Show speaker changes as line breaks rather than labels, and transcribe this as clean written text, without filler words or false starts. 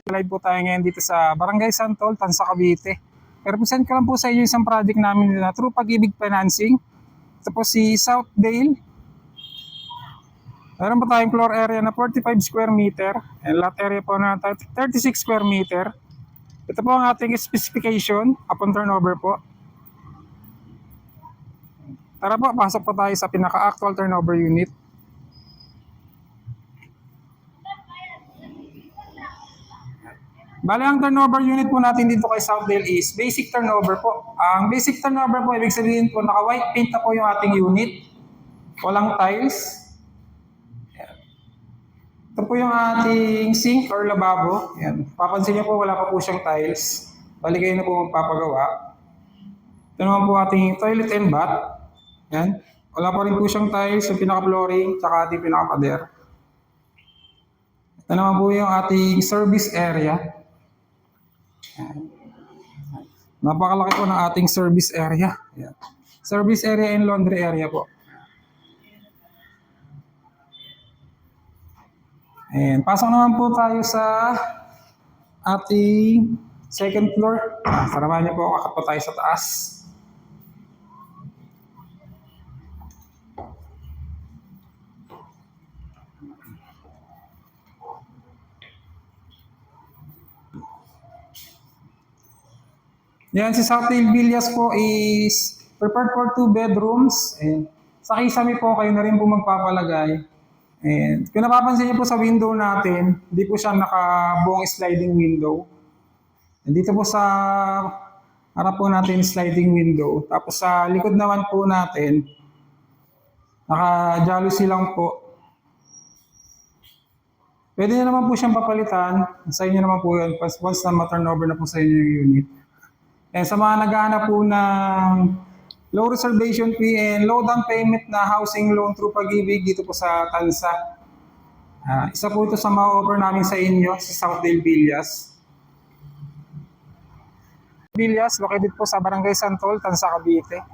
Live po tayo ngayon dito sa Barangay Santol, Tansa, Cavite. I-represent ko lang po sa inyo isang project namin na True Pag-ibig Financing. Ito po si Southdale. Meron po tayong floor area na 45 square meter. And lot area po na 36 square meter. Ito po ang ating specification upon turnover po. Tara po, pasok po tayo sa pinaka-actual turnover unit. Bale, ang turnover unit po natin dito kay Southdale is basic turnover po. Ang basic turnover po, ibig sabihin po, naka-white paint na po yung ating unit. Walang tiles. Ito po yung ating sink or lababo. Yan. Papansin niyo po, wala pa po siyang tiles. Bali kayo na po magpapagawa. Ito naman po ating toilet and bath. Yan. Wala pa rin po siyang tiles, yung pinaka-flooring, tsaka ating pinaka-pader. Ito naman po yung ating service area. Napakalaki po ng ating service area. Ayan. Service area and laundry area po. And pasok naman po tayo sa ating second floor. Saraman niyo po, kakap po tayo sa taas. Yan, si Southdale Villas po is prepared for 2 bedrooms. And sa kisame po, kayo na rin po magpapalagay. And kung napapansin niyo po sa window natin, hindi po siya nakabuong sliding window. And dito po sa harap po natin sliding window. Tapos sa likod naman po natin, naka-jalousie lang po. Pwede na naman po siyang papalitan. Sa inyo naman po yun, once na ma-turnover na po sa inyo yung unit. And sa mga naghahanap po ng low reservation fee and low down payment na housing loan through Pag-ibig dito po sa Tansa. Isa po ito sa ma-offer namin sa inyo, si Southdale Villas. Villas, located po sa Barangay Santol, Tansa, Cavite.